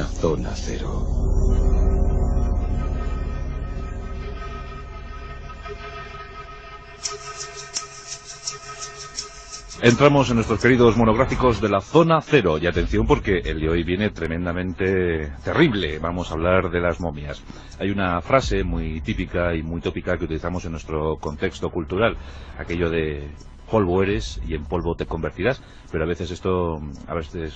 Zona Cero. Entramos en nuestros queridos monográficos de la Zona Cero. Y atención, porque el de hoy viene tremendamente terrible. Vamos a hablar de las momias. Hay una frase muy típica y muy tópica que utilizamos en nuestro contexto cultural. Aquello de polvo eres y en polvo te convertirás. Pero a veces esto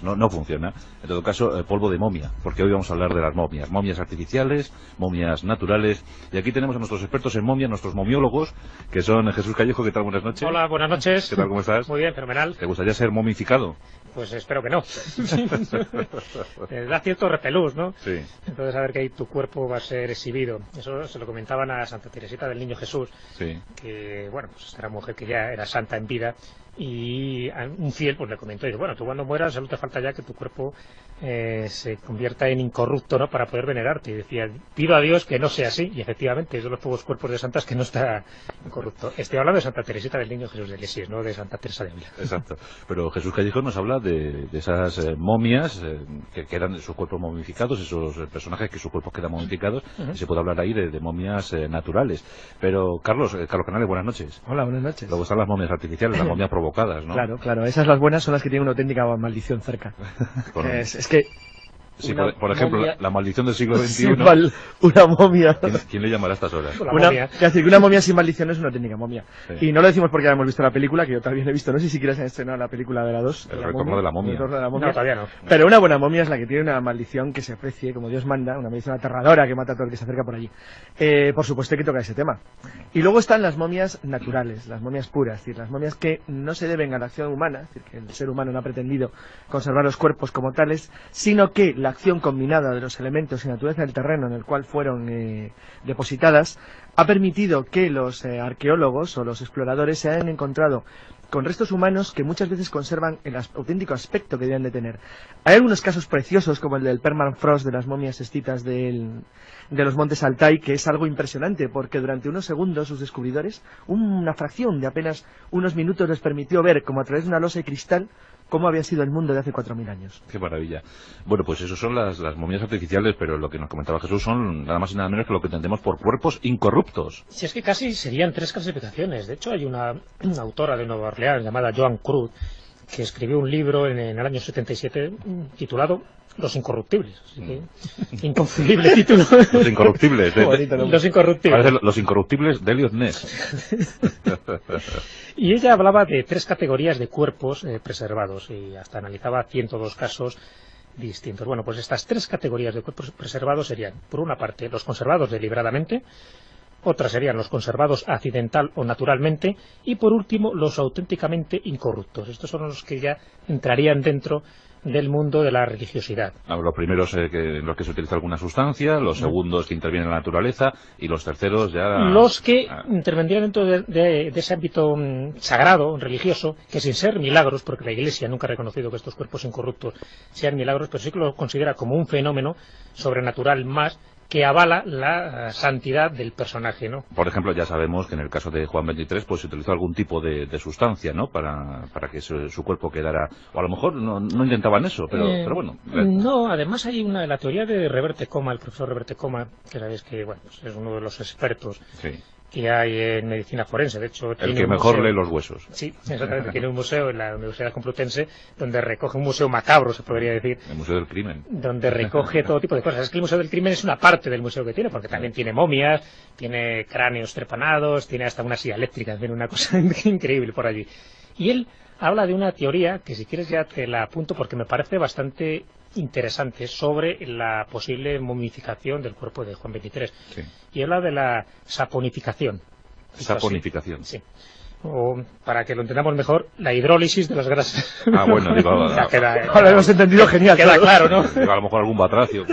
no funciona. En todo caso, polvo de momia. Porque hoy vamos a hablar de las momias. Momias artificiales, momias naturales. Y aquí tenemos a nuestros expertos en momias, nuestros momiólogos, que son Jesús Callejo. ¿Qué tal? Buenas noches. Hola, buenas noches. ¿Qué tal? ¿Cómo estás? Muy bien, fenomenal. ¿Te gustaría ser momificado? Pues espero que no. Da cierto repelús, ¿no? Sí. Entonces, a ver que ahí tu cuerpo va a ser exhibido. Eso se lo comentaban a Santa Teresita del Niño Jesús. Sí. Que, bueno, pues esta era mujer que ya era santa en vida. Y un fiel pues le comentó, y dice, bueno, tú cuando mueras solo te falta ya que tu cuerpo se convierta en incorrupto, ¿no?, para poder venerarte. Y decía, pido a Dios que no sea así. Y efectivamente, es de los pocos cuerpos de santas que no está incorrupto. Estoy hablando de Santa Teresita del Niño Jesús de Lisieux, no de Santa Teresa de Ávila. Exacto. Pero Jesús Callejo nos habla de esas momias que quedan de sus cuerpos momificados, esos personajes que sus cuerpos quedan momificados, y se puede hablar ahí de momias naturales. Pero Carlos Canales, buenas noches. Hola, buenas noches. Luego están las momias artificiales, las momias provocadas, ¿no? Claro, esas las buenas son las que tienen una auténtica maldición cerca. Es que... Sí, por ejemplo, la maldición del siglo XXI. Una momia. ¿Quién le llamará a estas horas? Una momia sin maldición es una auténtica momia. Sí. Y no lo decimos porque ya hemos visto la película, que yo también he visto. No sé si siquiera se ha estrenado la película de la 2. El retorno de la momia. No, todavía no. Pero una buena momia es la que tiene una maldición que se aprecie, como Dios manda, una maldición aterradora que mata a todo el que se acerca por allí. Por supuesto hay que tocar ese tema. Y luego están las momias naturales, las momias puras, es decir, las momias que no se deben a la acción humana, es decir, que el ser humano no ha pretendido conservar los cuerpos como tales, sino que la acción combinada de los elementos y naturaleza del terreno en el cual fueron depositadas ha permitido que los arqueólogos o los exploradores se hayan encontrado con restos humanos que muchas veces conservan el auténtico aspecto que deben de tener. Hay algunos casos preciosos, como el del permafrost de las momias escitas de los montes Altai, que es algo impresionante, porque durante unos segundos sus descubridores, una fracción de apenas unos minutos, les permitió ver, como a través de una losa de cristal, cómo había sido el mundo de hace 4.000 años. Qué maravilla. Bueno, pues eso son las momias artificiales, pero lo que nos comentaba Jesús son nada más y nada menos que lo que entendemos por cuerpos incorruptos. Si es que casi serían 3 clasificaciones. De hecho, hay una autora de Nueva Orleans llamada Joan Cruz, que escribió un libro en el año 77 titulado Los Incorruptibles. Así que, inconfundible título. Los Incorruptibles. Los Incorruptibles. Parece Los Incorruptibles de Elliot Ness. Y ella hablaba de 3 categorías de cuerpos preservados y hasta analizaba 102 casos distintos. Bueno, pues estas 3 categorías de cuerpos preservados serían, por una parte, los conservados deliberadamente, otras serían los conservados accidental o naturalmente, y por último, los auténticamente incorruptos. Estos son los que ya entrarían dentro del mundo de la religiosidad. Los primeros en los que se utiliza alguna sustancia, los segundos que intervienen en la naturaleza, y los terceros ya... Los que intervendrían dentro de ese ámbito sagrado, religioso, que sin ser milagros, porque la Iglesia nunca ha reconocido que estos cuerpos incorruptos sean milagros, pero sí que lo considera como un fenómeno sobrenatural más que avala la santidad del personaje, ¿no? Por ejemplo, ya sabemos que en el caso de Juan XXIII pues se utilizó algún tipo de sustancia, ¿no?, para que su cuerpo quedara... O a lo mejor no intentaban eso, pero bueno. No, además hay la teoría de Reverte Coma, el profesor Reverte Coma, que sabéis que bueno, pues es uno de los expertos que hay en medicina forense. De hecho, el que mejor lee los huesos. Sí, exactamente. Tiene un museo en la Universidad Complutense donde recoge un museo macabro, se podría decir. El Museo del Crimen. Donde recoge todo tipo de cosas. Es que el Museo del Crimen es una parte del museo que tiene, porque también tiene momias, tiene cráneos trepanados, tiene hasta una silla eléctrica, tiene una cosa increíble por allí. Y él habla de una teoría que si quieres ya te la apunto porque me parece bastante interesante sobre la posible momificación del cuerpo de Juan XXIII. Sí. Y habla de la saponificación. Saponificación. Sí. O, para que lo entendamos mejor, la hidrólisis de las grasas. Ah, bueno, digo... Ahora hemos entendido genial. Queda claro, ¿no? Digo, a lo mejor algún batracio.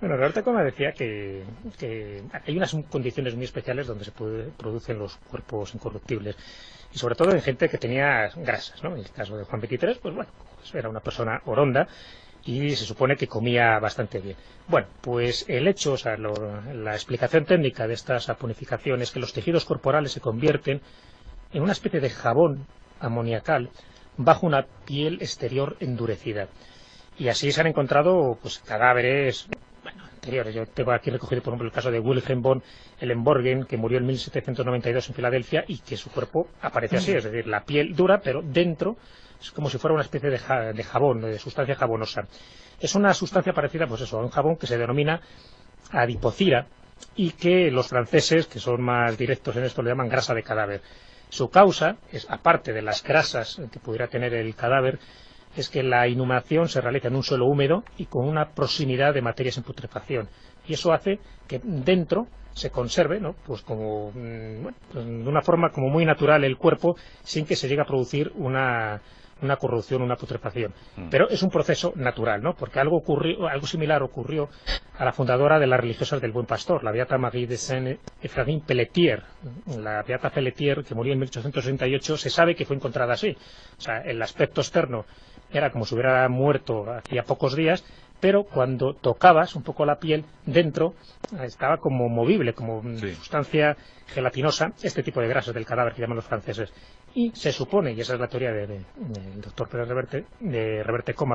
Bueno, Roberto Coma decía que hay unas condiciones muy especiales donde se producen los cuerpos incorruptibles. Y sobre todo en gente que tenía grasas, ¿no? En el caso de Juan XXIII, pues bueno, pues era una persona oronda y se supone que comía bastante bien. Bueno, pues el hecho, o sea, la explicación técnica de esta saponificación es que los tejidos corporales se convierten en una especie de jabón amoniacal bajo una piel exterior endurecida. Y así se han encontrado pues cadáveres anteriores. Yo tengo aquí recogido, por ejemplo, el caso de Wilhelm von Ellenborgen, que murió en 1792 en Filadelfia y que su cuerpo aparece así, es decir, la piel dura, pero dentro es como si fuera una especie de jabón, de sustancia jabonosa. Es una sustancia parecida, pues eso, a un jabón que se denomina adipocira y que los franceses, que son más directos en esto, le llaman grasa de cadáver. Su causa es, aparte de las grasas que pudiera tener el cadáver, es que la inhumación se realiza en un suelo húmedo y con una proximidad de materias en putrefacción. Y eso hace que dentro se conserve, ¿no? Pues como bueno, pues de una forma como muy natural el cuerpo, sin que se llegue a producir una corrupción, una putrefacción. Pero es un proceso natural, ¿no? Porque algo similar ocurrió a la fundadora de las religiosas del Buen Pastor, la beata Marie de Saint-Ephraim Pelletier. La beata Pelletier, que murió en 1868, se sabe que fue encontrada así. O sea, el aspecto externo era como si hubiera muerto hacía pocos días, pero cuando tocabas un poco la piel, dentro estaba como movible, como sustancia gelatinosa, este tipo de grasas del cadáver que llaman los franceses. Y se supone, y esa es la teoría del doctor Pérez Reverte Coma,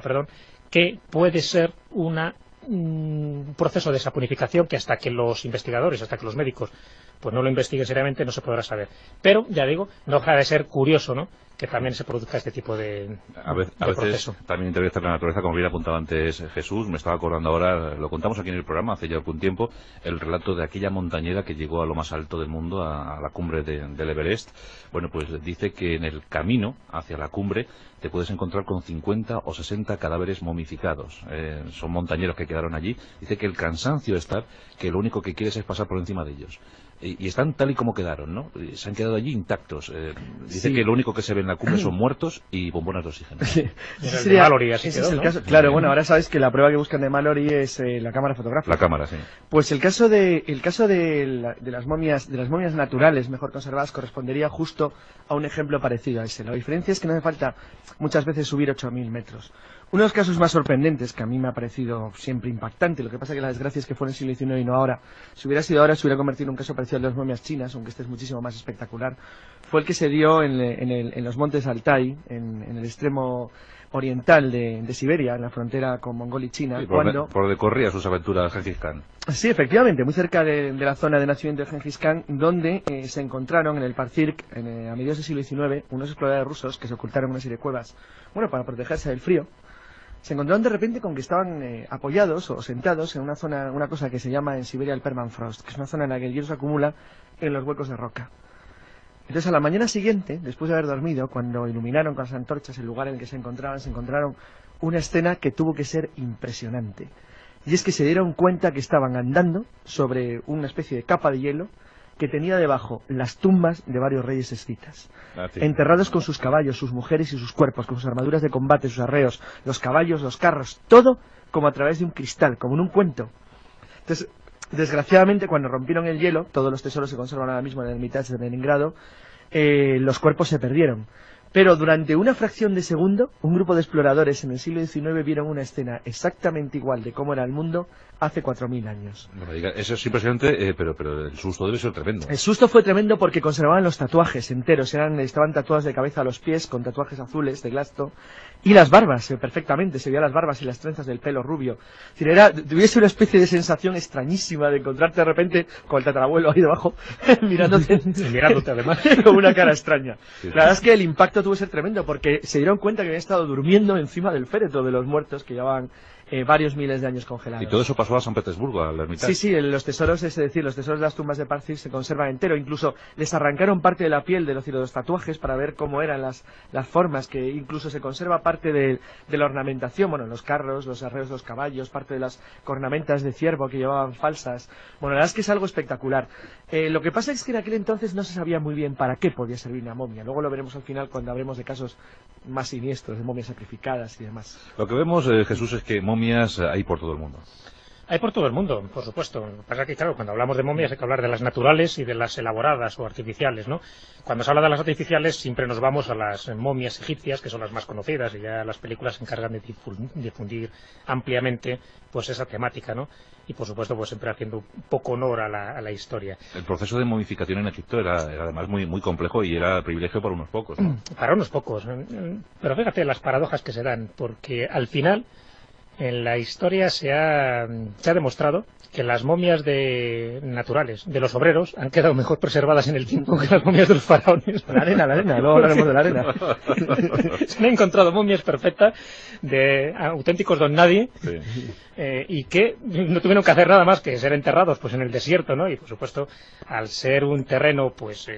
que puede ser un proceso de saponificación que hasta que los investigadores, hasta que los médicos pues no lo investiguen seriamente, no se podrá saber. Pero, ya digo, no deja de ser curioso, ¿no?, que también se produzca este tipo de veces proceso. También interesa la naturaleza, como bien apuntaba antes Jesús. Me estaba acordando ahora, lo contamos aquí en el programa hace ya algún tiempo, el relato de aquella montañera que llegó a lo más alto del mundo, a la cumbre del Everest. Bueno, pues dice que en el camino hacia la cumbre te puedes encontrar con 50 o 60 cadáveres momificados. Son montañeros que quedaron allí. Dice que el cansancio es tal que lo único que quieres es pasar por encima de ellos. Y están tal y como quedaron, ¿no? Se han quedado allí intactos. Dice que lo único que se ve en la cumbre son muertos y bombonas de oxígeno. Sí. El de Mallory, así quedó, ¿no? Caso. Claro, bueno, ahora sabes que la prueba que buscan de Mallory es la cámara fotográfica. La cámara, sí. Pues el caso de las momias naturales mejor conservadas correspondería justo a un ejemplo parecido a ese. La diferencia es que no hace falta muchas veces subir 8.000 metros. Uno de los casos más sorprendentes, que a mí me ha parecido siempre impactante, lo que pasa es que la desgracia es que fue en el siglo XIX y no ahora, si hubiera sido ahora se hubiera convertido en un caso parecido al de las momias chinas, aunque este es muchísimo más espectacular, fue el que se dio en los montes Altai, en el extremo oriental de Siberia, en la frontera con Mongolia y China. Sí, por donde corría sus aventuras Gengis Khan. Sí, efectivamente, muy cerca de la zona de nacimiento de Gengis Khan, donde se encontraron en el Parzirk, a mediados del siglo XIX, unos exploradores rusos que se ocultaron en una serie de cuevas, bueno, para protegerse del frío. Se encontraron de repente con que estaban apoyados o sentados en una zona, una cosa que se llama en Siberia el permafrost, que es una zona en la que el hielo se acumula en los huecos de roca. Entonces a la mañana siguiente, después de haber dormido, cuando iluminaron con las antorchas el lugar en el que se encontraron una escena que tuvo que ser impresionante. Y es que se dieron cuenta que estaban andando sobre una especie de capa de hielo que tenía debajo las tumbas de varios reyes escitas, enterrados con sus caballos, sus mujeres y sus cuerpos, con sus armaduras de combate, sus arreos, los caballos, los carros, todo como a través de un cristal, como en un cuento. Entonces, desgraciadamente, cuando rompieron el hielo, todos los tesoros se conservan ahora mismo en el Hermitage de Leningrado, los cuerpos se perdieron. Pero durante una fracción de segundo, un grupo de exploradores en el siglo XIX vieron una escena exactamente igual de cómo era el mundo hace 4.000 años. Bueno, eso es impresionante, pero el susto debe ser tremendo. El susto fue tremendo porque conservaban los tatuajes enteros, estaban tatuados de cabeza a los pies, con tatuajes azules de glasto, y las barbas, perfectamente, se veían las barbas y las trenzas del pelo rubio. Es decir, tuviese una especie de sensación extrañísima de encontrarte de repente con el tatarabuelo ahí debajo, mirándote además, con una cara extraña. Sí, la verdad es que el impacto tuvo que ser tremendo, porque se dieron cuenta que habían estado durmiendo encima del féretro de los muertos que llevaban varios miles de años congelados. Y todo eso pasó a San Petersburgo, a la Hermitage. Sí, los tesoros, es decir, los tesoros de las tumbas de Parzirk se conservan entero. Incluso les arrancaron parte de la piel de los tatuajes para ver cómo eran las formas, que incluso se conserva parte de la ornamentación, bueno, los carros, los arreos de los caballos, parte de las cornamentas de ciervo que llevaban falsas. Bueno, la verdad es que es algo espectacular. Lo que pasa es que en aquel entonces no se sabía muy bien para qué podía servir una momia. Luego lo veremos al final cuando hablemos de casos más siniestros, de momias sacrificadas y demás. Lo que vemos, Jesús, es que momias hay por todo el mundo. Hay por todo el mundo, por supuesto. Lo que pasa es que, claro, cuando hablamos de momias hay que hablar de las naturales y de las elaboradas o artificiales, ¿no? Cuando se habla de las artificiales siempre nos vamos a las momias egipcias, que son las más conocidas, y ya las películas se encargan de difundir ampliamente pues esa temática, ¿no? Y por supuesto pues siempre haciendo un poco honor a la historia. El proceso de momificación en Egipto era además muy complejo y era privilegio para unos pocos, ¿no? Para unos pocos. Pero fíjate las paradojas que se dan, porque al final En la historia se ha demostrado que las momias naturales de los obreros han quedado mejor preservadas en el tiempo que las momias de los faraones. La arena, luego hablaremos de la arena. Se han encontrado momias perfectas de auténticos don nadie, Sí. y que no tuvieron que hacer nada más que ser enterrados pues en el desierto, ¿no? Y por supuesto, al ser un terreno pues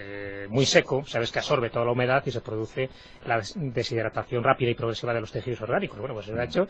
muy seco, sabes que absorbe toda la humedad y se produce la deshidratación rápida y progresiva de los tejidos orgánicos. Bueno, pues eso ha hecho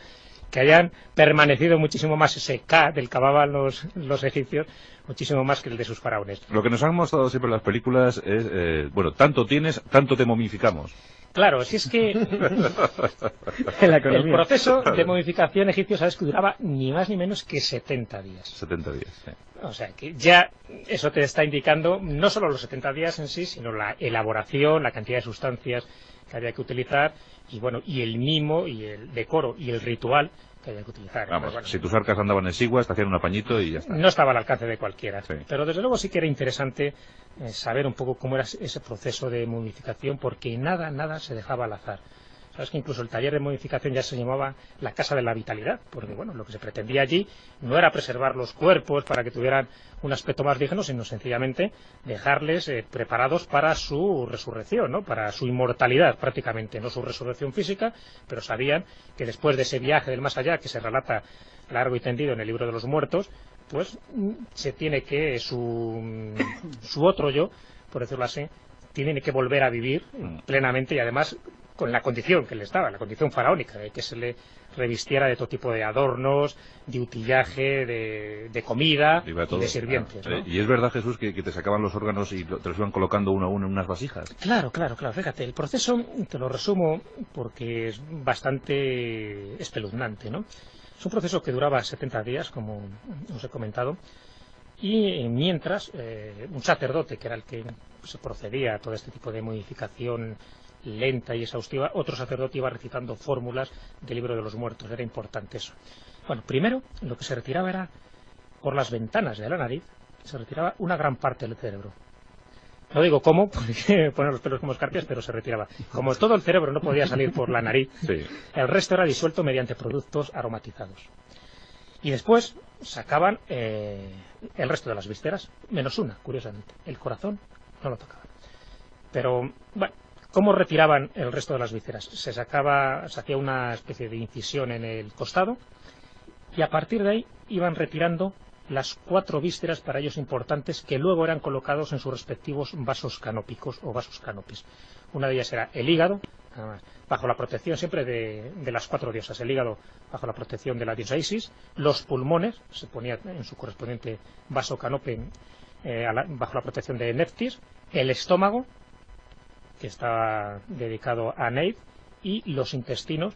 que hayan permanecido muchísimo más ese K del que hablaban los egipcios, muchísimo más que el de sus faraones. Lo que nos han mostrado siempre en las películas es, bueno, tanto tienes, tanto te momificamos. Claro, si es que En la el economía. proceso de momificación egipcio, sabes que duraba ni más ni menos que 70 días. 70 días, sí. O sea, que ya eso te está indicando no solo los 70 días en sí, sino la elaboración, la cantidad de sustancias que había que utilizar, y bueno, y el mimo, y el decoro, y el ritual que había que utilizar. Vamos, Bueno, si tus arcas andaban en siguas, te hacían un apañito y ya está. no estaba al alcance de cualquiera. Sí. Pero desde luego sí que era interesante saber un poco cómo era ese proceso de momificación, porque nada se dejaba al azar. Sabes que incluso el taller de momificación ya se llamaba la Casa de la Vitalidad, porque bueno, lo que se pretendía allí no era preservar los cuerpos para que tuvieran un aspecto más digno, sino sencillamente dejarles preparados para su resurrección, ¿no? Para su inmortalidad prácticamente, no su resurrección física, pero sabían que después de ese viaje del más allá, que se relata largo y tendido en el libro de los muertos, pues se tiene que su otro yo, por decirlo así, tiene que volver a vivir plenamente, y además con la condición que le estaba, la condición faraónica, de que se le revistiera de todo tipo de adornos, de utillaje, de comida, Iba todo. y de sirvientes, ¿no? Y es verdad, Jesús, que te sacaban los órganos y te los iban colocando uno a uno en unas vasijas. Claro. Fíjate, el proceso, te lo resumo porque es bastante espeluznante, ¿no? Es un proceso que duraba 70 días, como os he comentado, y mientras un sacerdote, que era el que se procedía a todo este tipo de modificación lenta y exhaustiva, otro sacerdote iba recitando fórmulas del libro de los muertos. Era importante eso. Bueno, primero lo que se retiraba era por las ventanas de la nariz, se retiraba una gran parte del cerebro. No digo cómo, porque poner los pelos como escarpias, pero se retiraba. Como todo el cerebro no podía salir por la nariz, Sí. el resto era disuelto mediante productos aromatizados. Y después sacaban el resto de las vísceras, menos una, curiosamente. El corazón no lo tocaban. Pero, bueno, ¿cómo retiraban el resto de las vísceras? Se hacía una especie de incisión en el costado, y a partir de ahí iban retirando las 4 vísceras para ellos importantes, que luego eran colocados en sus respectivos vasos canópicos o vasos canopis. Una de ellas era el hígado, bajo la protección siempre de las 4 diosas. El hígado bajo la protección de la diosa Isis, los pulmones se ponía en su correspondiente vaso canope bajo la protección de Neftis, el estómago, que estaba dedicado a Neith, y los intestinos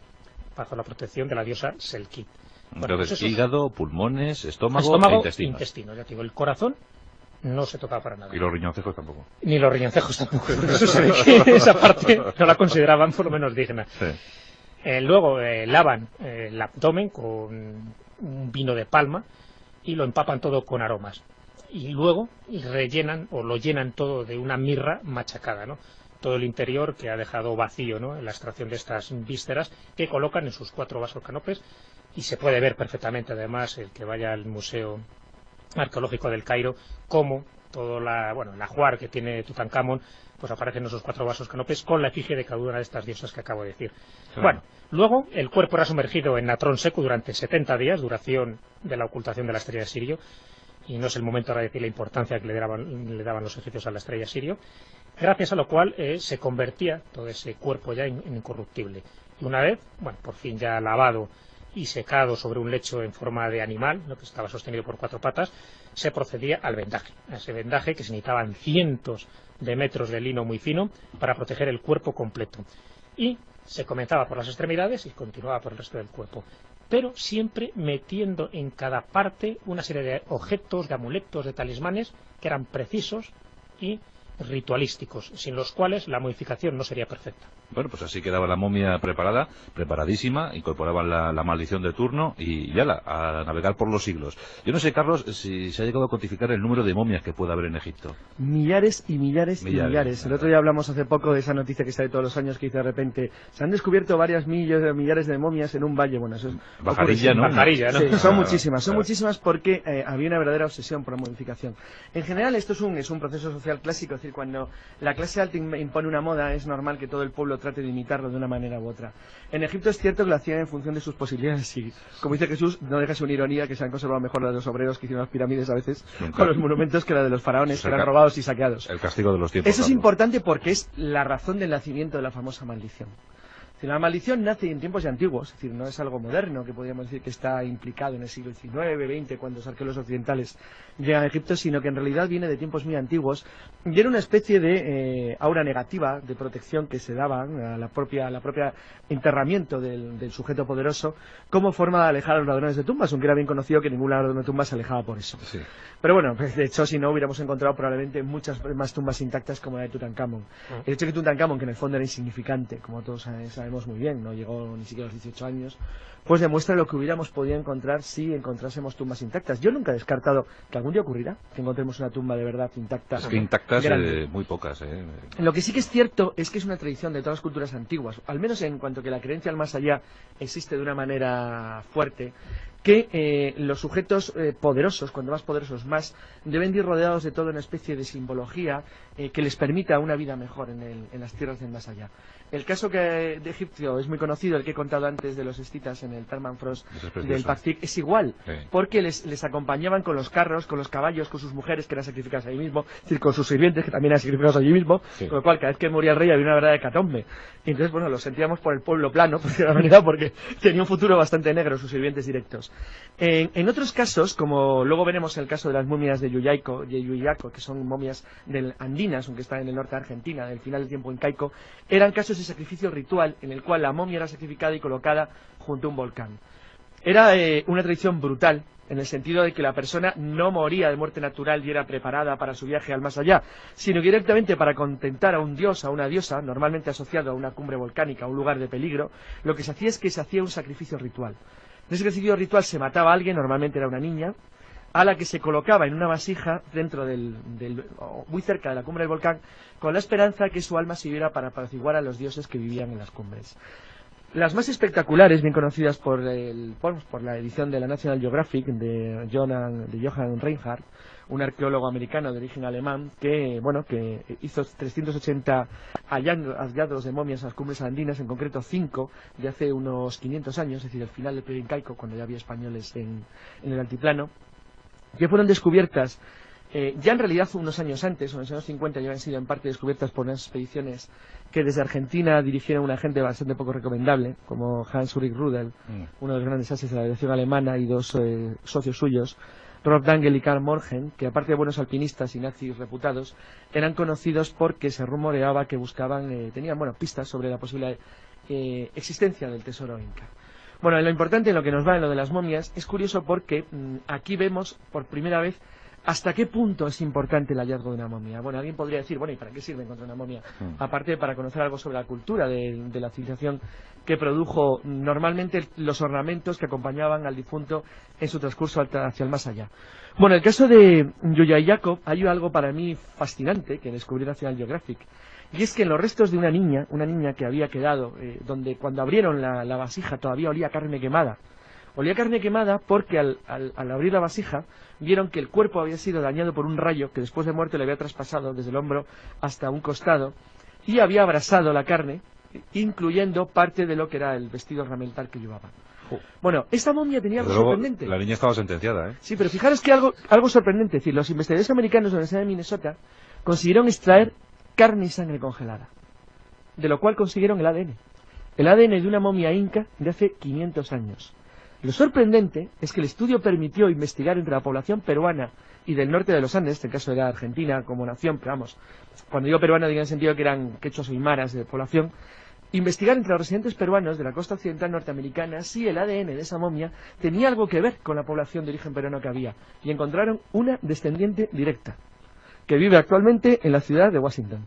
bajo la protección de la diosa Selkit. Bueno, Entonces, pues hígado, pulmones, estómago e intestinos. intestino, ya te digo, el corazón no se tocaba para nada. Y los riñoncejos tampoco. Ni los riñoncejos tampoco. Por eso se ve que esa parte no la consideraban por lo menos digna. Sí. Luego lavan el abdomen con un vino de palma y lo empapan todo con aromas. Y luego rellenan o lo llenan todo de una mirra machacada, ¿no? Todo el interior que ha dejado vacío, ¿no?, en la extracción de estas vísceras, que colocan en sus 4 vasos canopes, y se puede ver perfectamente, además, el que vaya al Museo Arqueológico del Cairo, cómo todo el ajuar que tiene Tutankamón, pues aparecen esos 4 vasos canopes con la efigie de cada una de estas diosas que acabo de decir. Claro. Bueno, luego el cuerpo era sumergido en natrón seco durante 70 días, duración de la ocultación de la estrella de Sirio, y no es el momento ahora de decir la importancia que le daban los egipcios a la estrella Sirio, gracias a lo cual se convertía todo ese cuerpo ya en incorruptible. Y una vez, bueno, por fin ya lavado y secado sobre un lecho en forma de animal, lo que estaba sostenido por 4 patas, se procedía al vendaje. A ese vendaje, que se necesitaban cientos de metros de lino muy fino para proteger el cuerpo completo. Y se comenzaba por las extremidades y continuaba por el resto del cuerpo, pero siempre metiendo en cada parte una serie de objetos, de amuletos, de talismanes que eran precisos y ritualísticos, sin los cuales la modificación no sería perfecta. Bueno, pues así quedaba la momia preparadísima, incorporaban la maldición de turno y ya a navegar por los siglos. Yo no sé, Carlos, si se ha llegado a cuantificar el número de momias que puede haber en Egipto. Millares y millares y millares. El otro día hablamos hace poco de esa noticia que sale todos los años que dice de repente, se han descubierto varias millares de momias en un valle. Bueno, eso es... Bajarilla, ¿no? Bajarilla, ¿no? Sí, son muchísimas porque había una verdadera obsesión por la modificación. En general esto es un proceso social clásico, es decir, cuando la clase alta impone una moda es normal que todo el pueblo trate de imitarlo de una manera u otra. En Egipto es cierto que lo hacían en función de sus posibilidades y, como dice Jesús, no deja una ironía que se han conservado mejor la de los obreros que hicieron las pirámides a veces con los monumentos que la de los faraones que eran robados y saqueados. El castigo de los tiempos. Eso es importante porque es la razón del nacimiento de la famosa maldición. La maldición nace en tiempos ya antiguos, es decir, no es algo moderno que podríamos decir que está implicado en el siglo XIX, XX, cuando los arqueólogos occidentales llegan a Egipto, sino que en realidad viene de tiempos muy antiguos y era una especie de aura negativa de protección que se daba a la propia enterramiento del sujeto poderoso como forma de alejar a los ladrones de tumbas, aunque era bien conocido que ningún ladrón de tumbas se alejaba por eso. Sí. Pero bueno, pues de hecho, si no, hubiéramos encontrado probablemente muchas más tumbas intactas como la de Tutankamón. El hecho de que Tutankamón, que en el fondo era insignificante, como todos sabemos muy bien, no llegó ni siquiera a los 18 años, pues demuestra lo que hubiéramos podido encontrar si encontrásemos tumbas intactas. Yo nunca he descartado que algún día ocurrirá, que encontremos una tumba de verdad intacta. Es que intactas muy pocas. Lo que sí que es cierto es que es una tradición de todas las culturas antiguas, al menos en cuanto que la creencia al más allá existe de una manera fuerte, que los sujetos poderosos, cuando más poderosos más, deben ir rodeados de toda una especie de simbología que les permita una vida mejor en las tierras del más allá. El caso de Egipcio es muy conocido, el que he contado antes de los escitas en el Permafrost del Paktik, es igual, porque les acompañaban con los carros, con los caballos, con sus mujeres que eran sacrificadas allí mismo, es decir, con sus sirvientes que también eran sacrificados allí mismo, con lo cual cada vez que moría el rey había una verdadera hecatombe. Y entonces, bueno, lo sentíamos por el pueblo plano, por decirlo de alguna manera, porque tenía un futuro bastante negro sus sirvientes directos. En otros casos, como luego veremos el caso de las momias de Yuyaco, que son momias andinas, aunque están en el norte de Argentina, del final del tiempo incaico, eran casos de sacrificio ritual en el cual la momia era sacrificada y colocada junto a un volcán. Era una tradición brutal, en el sentido de que la persona no moría de muerte natural y era preparada para su viaje al más allá, sino que directamente para contentar a un dios, a una diosa, normalmente asociado a una cumbre volcánica, a un lugar de peligro, lo que se hacía es que se hacía un sacrificio ritual. En ese sacrificio ritual se mataba a alguien, normalmente era una niña, a la que se colocaba en una vasija dentro muy cerca de la cumbre del volcán, con la esperanza que su alma sirviera para apaciguar a los dioses que vivían en las cumbres. Las más espectaculares, bien conocidas por la edición de la National Geographic de Johann Reinhardt, un arqueólogo americano de origen alemán que hizo 380 hallazgos de momias en las cumbres andinas, en concreto 5 de hace unos 500 años, es decir, el final del periodo incaico, cuando ya había españoles en el altiplano, que fueron descubiertas ya en realidad unos años antes, en los años 50, ya habían sido en parte descubiertas por unas expediciones que desde Argentina dirigieron un agente bastante poco recomendable, como Hans-Ulrich Rudel, uno de los grandes ases de la aviación alemana, y dos socios suyos, Rolf Dangel y Karl Morgen, que aparte de buenos alpinistas y nazis reputados, eran conocidos porque se rumoreaba que tenían pistas sobre la posible existencia del tesoro inca. Bueno, lo importante en lo que nos va en lo de las momias es curioso porque aquí vemos por primera vez hasta qué punto es importante el hallazgo de una momia. Bueno, alguien podría decir, ¿y para qué sirve encontrar una momia? Aparte para conocer algo sobre la cultura de la civilización que produjo normalmente los ornamentos que acompañaban al difunto en su transcurso hacia el más allá. Bueno, en el caso de Yuyaco hay algo para mí fascinante que descubrí en National Geographic. Y es que en los restos de una niña que había quedado, donde cuando abrieron la vasija todavía olía carne quemada. Olía carne quemada porque al abrir la vasija vieron que el cuerpo había sido dañado por un rayo que después de muerte le había traspasado desde el hombro hasta un costado y había abrasado la carne, incluyendo parte de lo que era el vestido ornamental que llevaba. Bueno, esta momia tenía algo sorprendente. La niña estaba sentenciada, ¿eh? Sí, pero fijaros que algo sorprendente. Es decir, los investigadores americanos de la Universidad de Minnesota consiguieron extraer carne y sangre congelada, de lo cual consiguieron el ADN. El ADN de una momia inca de hace 500 años. Lo sorprendente es que el estudio permitió investigar entre la población peruana y del norte de los Andes, en el caso de la Argentina como nación, pero vamos, cuando digo peruana digo en el sentido que eran quechuas o aymaras de población, investigar entre los residentes peruanos de la costa occidental norteamericana si el ADN de esa momia tenía algo que ver con la población de origen peruano que había, y encontraron una descendiente directa, que vive actualmente en la ciudad de Washington.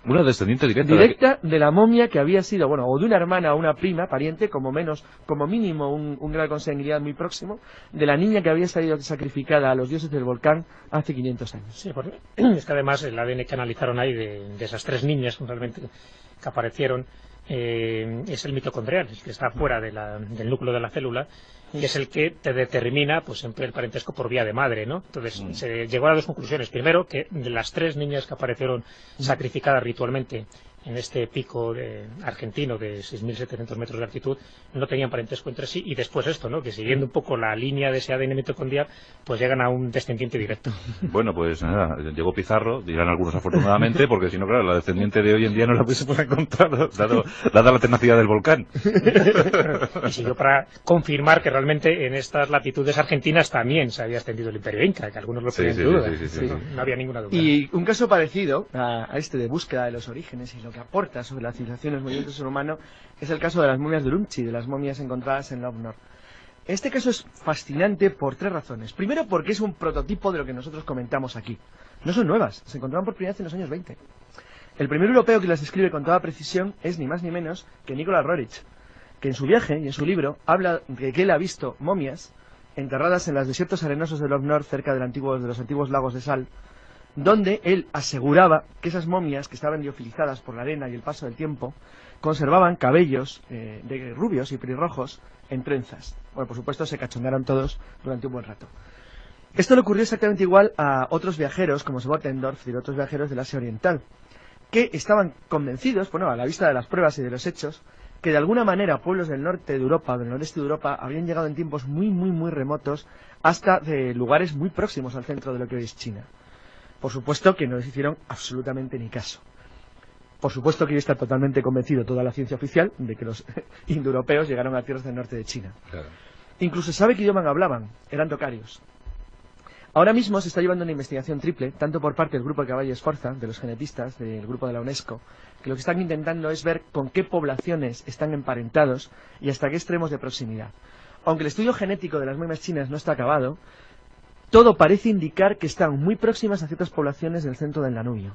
Una descendiente directa. Directa de la momia que había sido, bueno, o de una hermana o una prima, pariente, como mínimo un grado de consanguinidad muy próximo, de la niña que había salido sacrificada a los dioses del volcán hace 500 años. Sí, porque es que además el ADN que analizaron ahí de esas 3 niñas realmente que aparecieron es el mitocondrial, el que está fuera del núcleo de la célula, que es el que te determina pues siempre el parentesco por vía de madre, ¿no? Entonces se llegó a 2 conclusiones. Primero, que de las 3 niñas que aparecieron sacrificadas ritualmente en este pico argentino de 6.700 metros de altitud, no tenían parentesco entre sí, y después esto, ¿no? Que siguiendo un poco la línea de ese ADN mitocondrial, pues llegan a un descendiente directo. Bueno, pues nada, llegó Pizarro, dirán algunos afortunadamente, porque si no, claro, la descendiente de hoy en día no la hubiésemos encontrado, dada la tenacidad del volcán. Y siguió para confirmar que realmente en estas latitudes argentinas también se había extendido el Imperio Inca, que algunos lo ponían en duda. Sí. No había ninguna duda. Y un caso parecido a este de búsqueda de los orígenes y lo que aporta sobre la civilización y los movimientos del ser humano es el caso de las momias de Urumqi, de las momias encontradas en Lop Nor. Este caso es fascinante por 3 razones. Primero, porque es un prototipo de lo que nosotros comentamos aquí. No son nuevas, se encontraron por primera vez en los años 20. El primer europeo que las describe con toda precisión es ni más ni menos que Nicolas Roerich, que en su viaje y en su libro habla de que él ha visto momias enterradas en los desiertos arenosos de Lop Nor, cerca de los antiguos lagos de sal, donde él aseguraba que esas momias, que estaban liofilizadas por la arena y el paso del tiempo, conservaban cabellos de rubios y pelirrojos en trenzas. Bueno, por supuesto se cachondearon todos durante un buen rato. Esto le ocurrió exactamente igual a otros viajeros, como Swartendorf y otros viajeros del Asia Oriental, que estaban convencidos, bueno, a la vista de las pruebas y de los hechos, que de alguna manera pueblos del norte de Europa o del noreste de Europa habían llegado en tiempos muy, muy, muy remotos hasta de lugares muy próximos al centro de lo que hoy es China. Por supuesto que no les hicieron absolutamente ni caso. Por supuesto que hoy está totalmente convencido toda la ciencia oficial de que los indoeuropeos llegaron a tierras del norte de China. Claro. Incluso sabe qué idioma hablaban, eran tocarios. Ahora mismo se está llevando una investigación triple, tanto por parte del grupo de Cavalli Sforza, de los genetistas, del grupo de la UNESCO, que lo que están intentando es ver con qué poblaciones están emparentados y hasta qué extremos de proximidad. Aunque el estudio genético de las momias chinas no está acabado, todo parece indicar que están muy próximas a ciertas poblaciones del centro del Danubio.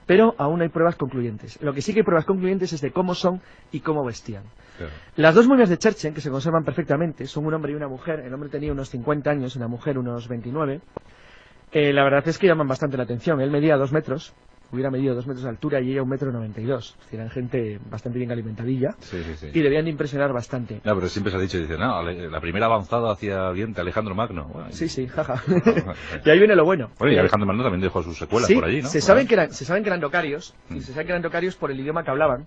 Pero aún hay pruebas concluyentes. Lo que sí que hay pruebas concluyentes es de cómo son y cómo vestían. Claro. Las 2 momias de Cherchen, que se conservan perfectamente, son un hombre y una mujer. El hombre tenía unos 50 años y la mujer unos 29. La verdad es que llaman bastante la atención. Él medía 2 metros, hubiera medido 2 metros de altura y ella 1,92 metros. Es decir, eran gente bastante bien alimentadilla. Sí. Y debían de impresionar bastante. No, pero siempre se ha dicho, dice, no, la primera avanzada hacia Oriente, Alejandro Magno. Bueno, Sí, jaja. Y ahí viene lo bueno. Bueno, y Alejandro Magno también dejó sus secuelas Sí, por allí, ¿no? se saben que eran tocarios, y se sabe que eran tocarios por el idioma que hablaban,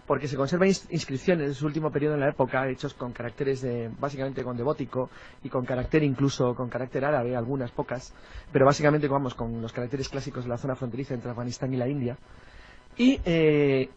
porque se conservan inscripciones de su último periodo en la época, hechos con caracteres básicamente con devótico, y con carácter incluso con carácter árabe, algunas pocas, pero básicamente vamos con los caracteres clásicos de la zona fronteriza entre Afganistán y la India. Y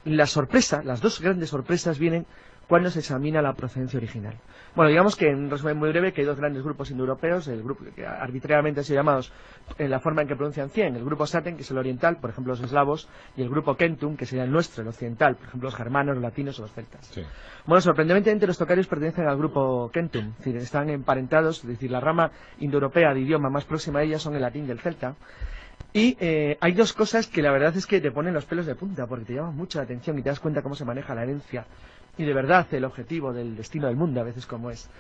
la sorpresa, las 2 grandes sorpresas vienen cuando se examina la procedencia original. Bueno, digamos que en resumen muy breve que hay 2 grandes grupos indoeuropeos, el grupo que arbitrariamente han sido llamados en la forma en que pronuncian 100, el grupo Saten, que es el oriental, por ejemplo los eslavos, y el grupo Kentum, que sería el nuestro, el occidental, por ejemplo los germanos, los latinos o los celtas. Sí. Bueno, sorprendentemente los tocarios pertenecen al grupo Kentum, es decir, están emparentados, es decir, la rama indoeuropea de idioma más próxima a ellas son el latín y el celta. Y hay 2 cosas que la verdad es que te ponen los pelos de punta, porque te llaman mucho la atención y te das cuenta cómo se maneja la herencia y de verdad el objetivo del destino del mundo a veces como es.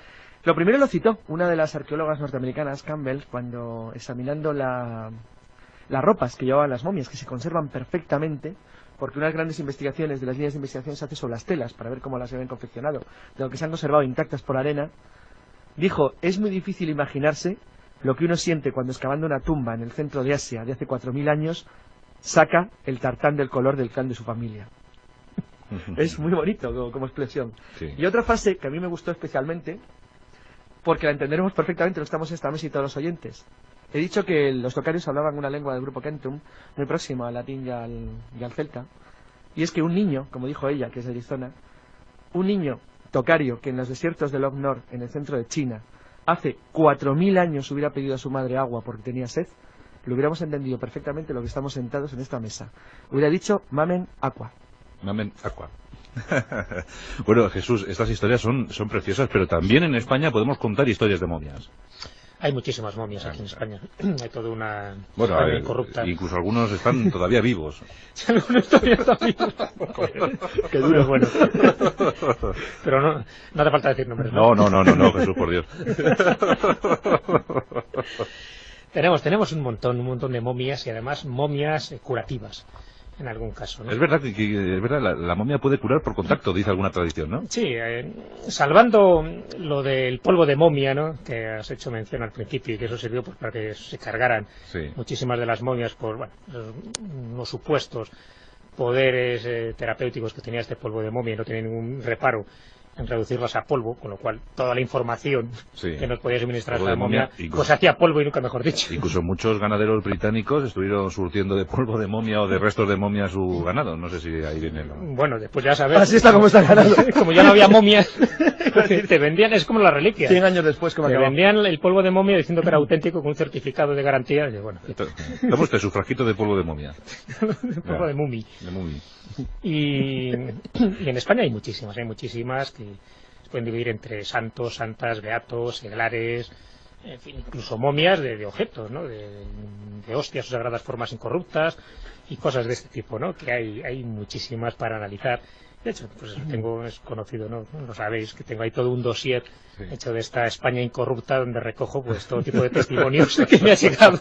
Lo primero lo citó una de las arqueólogas norteamericanas, Campbell, cuando examinando las ropas que llevaban las momias, que se conservan perfectamente, porque unas grandes investigaciones de las líneas de investigación se hace sobre las telas para ver cómo las habían confeccionado, de lo que se han conservado intactas por arena, dijo, es muy difícil imaginarse lo que uno siente cuando excavando una tumba en el centro de Asia de hace 4.000 años saca el tartán del color del clan de su familia. Es muy bonito como expresión. Sí. Y otra frase que a mí me gustó especialmente, porque la entenderemos perfectamente, lo estamos en esta mesa y todos los oyentes. He dicho que los tocarios hablaban una lengua del grupo Kentum, muy próxima al latín y al celta, y es que un niño, como dijo ella, que es de Arizona, un niño tocario que en los desiertos de Lop Nor, en el centro de China, hace 4.000 años hubiera pedido a su madre agua porque tenía sed, lo hubiéramos entendido perfectamente lo que estamos sentados en esta mesa. Hubiera dicho, mamen aqua. Mamen aqua. Bueno, Jesús, estas historias son preciosas, pero también en España podemos contar historias de momias. Hay muchísimas momias aquí en España. Hay toda una bueno, España corrupta. Incluso algunos están todavía vivos. Algunos todavía están vivos. Qué duro, bueno. Pero no hace falta decir nombres, ¿no? No, Jesús, por Dios. Tenemos un montón de momias y además momias curativas. En algún caso, ¿no? Es verdad es verdad, la momia puede curar por contacto, dice alguna tradición, ¿no? Sí, salvando lo del polvo de momia, ¿no? Que has hecho mención al principio y que eso sirvió pues, para que se cargaran muchísimas de las momias por los supuestos poderes terapéuticos que tenía este polvo de momia y no tenía ningún reparo en reducirlas a polvo, con lo cual toda la información que nos podía suministrar esta momia pues hacía polvo y nunca mejor dicho. Incluso muchos ganaderos británicos estuvieron surtiendo de polvo de momia o de restos de momia su ganado. No sé si ahí viene Bueno, después ya sabes. Así está como está el ganado. Como ya no había momias, te vendían, es como la reliquia. 100 años después, como te vendían el polvo de momia diciendo que era auténtico con un certificado de garantía. Y bueno, toma usted su frasquito de polvo de momia. Polvo de mumi. Y en España hay muchísimas que se pueden dividir entre santos, santas, beatos, seglares, en fin, incluso momias de objetos, ¿no? De hostias o sagradas formas incorruptas y cosas de este tipo, ¿no? Que hay muchísimas para analizar. De hecho, pues es conocido, ¿no? Lo sabéis, que tengo ahí todo un dossier hecho de esta España incorrupta donde recojo pues todo tipo de testimonios que me ha llegado.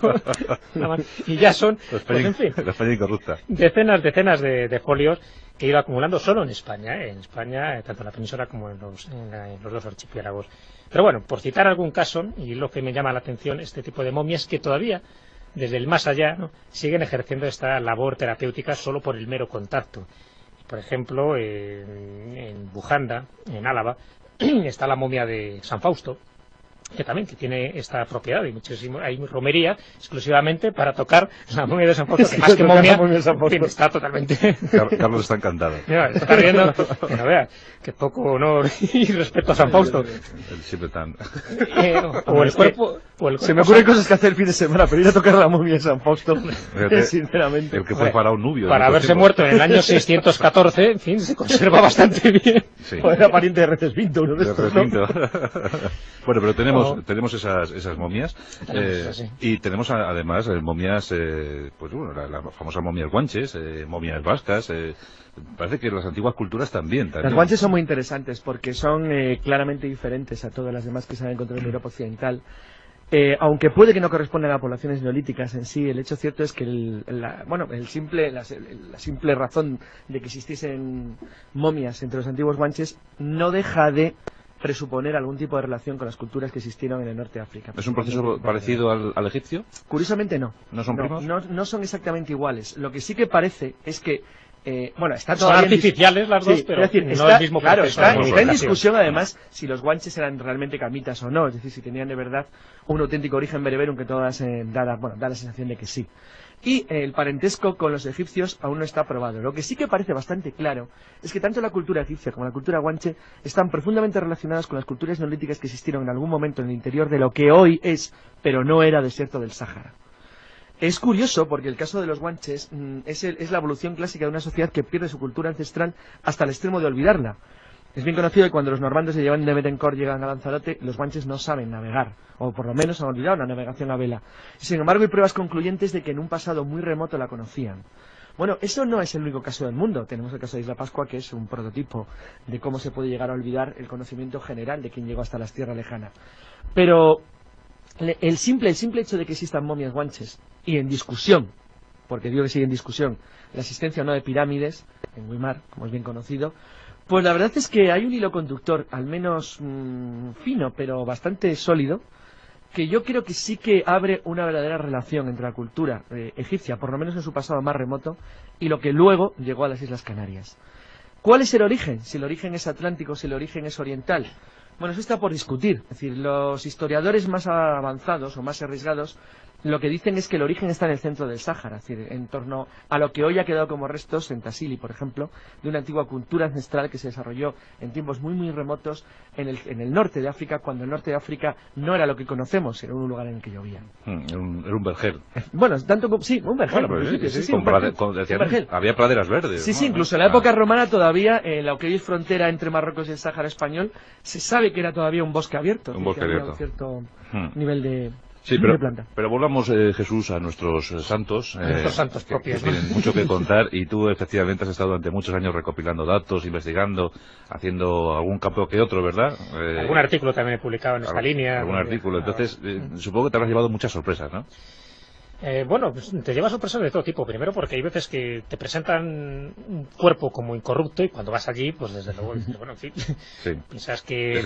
Y ya son, pues, en fin, la España incorrupta. decenas de folios que he ido acumulando solo en España, tanto en la península como en los dos archipiélagos. Pero bueno, por citar algún caso, y lo que me llama la atención, este tipo de momias que todavía, desde el más allá, ¿no? siguen ejerciendo esta labor terapéutica solo por el mero contacto. Por ejemplo, en Bujanda, en Álava, está la momia de San Fausto, que tiene esta propiedad, y hay romería exclusivamente para tocar la momia de San Fausto, que más que momia, está totalmente... Carlos está encantado. Está riendo, que no vea, que poco honor y respeto a San Fausto. Siempre tan... o el cuerpo... Se me ocurren cosas que hacer el fin de semana, pero ir a tocar la momia de San Fausto, sinceramente. El que fue faraón Nubio. Para haberse muerto en el año 614, en fin, se conserva bastante bien. Sí. O era pariente de Recesvinto, uno de estos, ¿no? Bueno, pero tenemos esas momias y tenemos además momias, pues bueno, las famosas momias guanches, momias vascas. Parece que las antiguas culturas también. Las guanches son muy interesantes porque son claramente diferentes a todas las demás que se han encontrado en Europa Occidental. Aunque puede que no correspondan a poblaciones neolíticas en sí, el hecho cierto es que la simple razón de que existiesen momias entre los antiguos guanches no deja de presuponer algún tipo de relación con las culturas que existieron en el norte de África. ¿Es un proceso parecido al egipcio? Curiosamente no. ¿No son primos? No son exactamente iguales. Lo que sí que parece es que está son artificiales las dos, pero no el mismo claro, proceso. Está en discusión además si los guanches eran realmente camitas o no, es decir, si tenían de verdad un auténtico origen bereberum, que todas da la sensación de que sí. Y el parentesco con los egipcios aún no está probado. Lo que sí que parece bastante claro es que tanto la cultura egipcia como la cultura guanche están profundamente relacionadas con las culturas neolíticas que existieron en algún momento en el interior de lo que hoy es, pero no era desierto del Sáhara. Es curioso porque el caso de los guanches es la evolución clásica de una sociedad que pierde su cultura ancestral hasta el extremo de olvidarla. Es bien conocido que cuando los normandos se llevan de Betancourt llegan a Lanzarote, los guanches no saben navegar, o por lo menos han olvidado la navegación a vela. Sin embargo, hay pruebas concluyentes de que en un pasado muy remoto la conocían. Bueno, eso no es el único caso del mundo. Tenemos el caso de Isla Pascua, que es un prototipo de cómo se puede llegar a olvidar el conocimiento general de quien llegó hasta las tierras lejanas. Pero el simple hecho de que existan momias guanches, y en discusión, porque digo que sigue en discusión, la existencia o no de pirámides, en Güímar, como es bien conocido, pues la verdad es que hay un hilo conductor, al menos fino, pero bastante sólido, que yo creo que sí que abre una verdadera relación entre la cultura egipcia, por lo menos en su pasado más remoto, y lo que luego llegó a las Islas Canarias. ¿Cuál es el origen? Si el origen es atlántico, si el origen es oriental. Bueno, eso está por discutir. Es decir, los historiadores más avanzados o más arriesgados lo que dicen es que el origen está en el centro del Sáhara, es decir, en torno a lo que hoy ha quedado como restos en Tassili, por ejemplo, de una antigua cultura ancestral que se desarrolló en tiempos muy muy remotos en el norte de África, cuando el norte de África no era lo que conocemos, era un lugar en el que llovía. Era un vergel. Bueno, tanto como... Sí, un vergel. Bueno, pues sí, un vergel. Había praderas verdes. Sí, incluso en la época romana todavía, en lo que hoy es frontera entre Marruecos y el Sáhara español, se sabe que era todavía un bosque abierto. Un bosque abierto. Un cierto nivel de... Sí, pero volvamos, Jesús, a nuestros santos. Nuestros santos propios. Que tienen mucho que contar, y tú efectivamente has estado durante muchos años recopilando datos, investigando, haciendo algún campo que otro, ¿verdad? Algún artículo también he publicado en esta línea. Algún artículo, entonces supongo que te habrás llevado muchas sorpresas, ¿no? Bueno, pues te llevas sorpresas de todo tipo. Primero porque hay veces que te presentan un cuerpo como incorrupto y cuando vas allí, pues desde luego, bueno, en fin, sí. Piensas que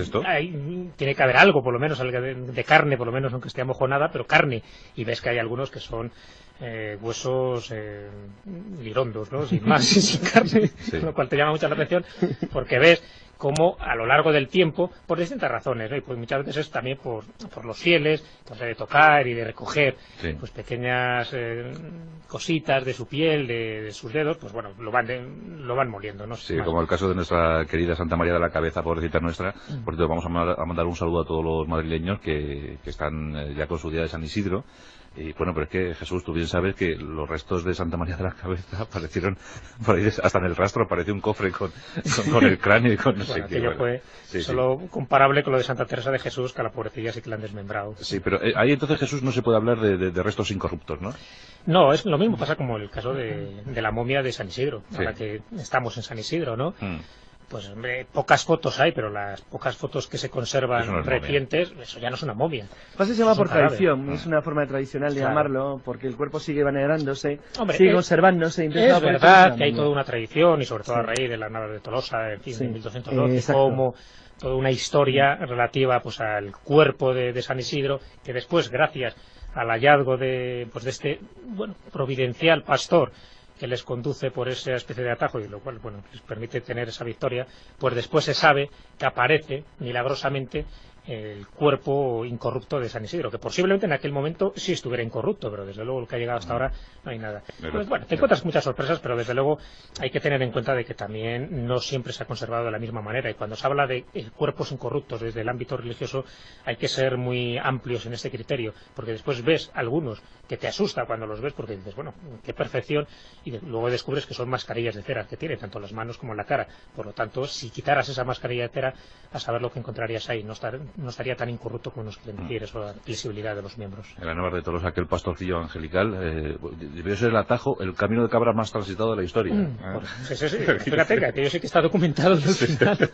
tiene que haber algo, por lo menos, algo de carne, por lo menos, aunque esté amojonada, pero carne. Y ves que hay algunos que son huesos lirondos, ¿no? Sin más, sin carne, lo cual te llama mucho la atención porque ves como a lo largo del tiempo, por distintas razones, ¿no? Y pues muchas veces es también por los fieles, entonces de tocar y de recoger pues pequeñas cositas de su piel, de sus dedos, pues bueno, lo van moliendo, ¿no? Sí, como el caso de nuestra querida Santa María de la Cabeza, pobrecita nuestra. Por cierto, vamos a mandar un saludo a todos los madrileños que están ya con su día de San Isidro. Y bueno, pero es que, Jesús, tú bien sabes que los restos de Santa María de la Cabeza aparecieron, por ahí hasta en el rastro apareció un cofre con el cráneo y con no sé qué. Aquello fue solo comparable con lo de Santa Teresa de Jesús, que a la pobrecilla sí que la han desmembrado. Sí, pero ahí entonces, Jesús, no se puede hablar de restos incorruptos, ¿no? No, es lo mismo pasa como el caso de la momia de San Isidro, ahora que estamos en San Isidro, ¿no? Pues hombre, pocas fotos hay, pero las pocas fotos que se conservan recientes, eso ya no es una momia. Pasa se llama por tradición, es una forma tradicional de llamarlo, porque el cuerpo sigue venerándose, sigue conservándose. Es verdad que hay toda una tradición, y sobre todo a raíz de las naves de Tolosa, en fin, en 1212, como toda una historia relativa pues al cuerpo de San Isidro, que después, gracias al hallazgo de este providencial pastor, que les conduce por esa especie de atajo y lo cual les permite tener esa victoria, pues después se sabe que aparece milagrosamente el cuerpo incorrupto de San Isidro, que posiblemente en aquel momento sí estuviera incorrupto, pero desde luego el que ha llegado hasta ahora no hay nada. Pues bueno, te encuentras muchas sorpresas, pero desde luego hay que tener en cuenta de que también no siempre se ha conservado de la misma manera, y cuando se habla de cuerpos incorruptos desde el ámbito religioso hay que ser muy amplios en este criterio, porque después ves algunos que te asusta cuando los ves, porque dices, bueno, qué perfección, y luego descubres que son mascarillas de cera que tiene tanto las manos como la cara. Por lo tanto, si quitaras esa mascarilla de cera, a saber lo que encontrarías ahí, no estaría tan incorrupto como nos quieren decir, eso, la visibilidad de los miembros. En la Navas de Tolosa, aquel pastorcillo angelical debió ser el atajo, el camino de cabra más transitado de la historia. Sí. Fíjate que aquello sí que está documentado al final.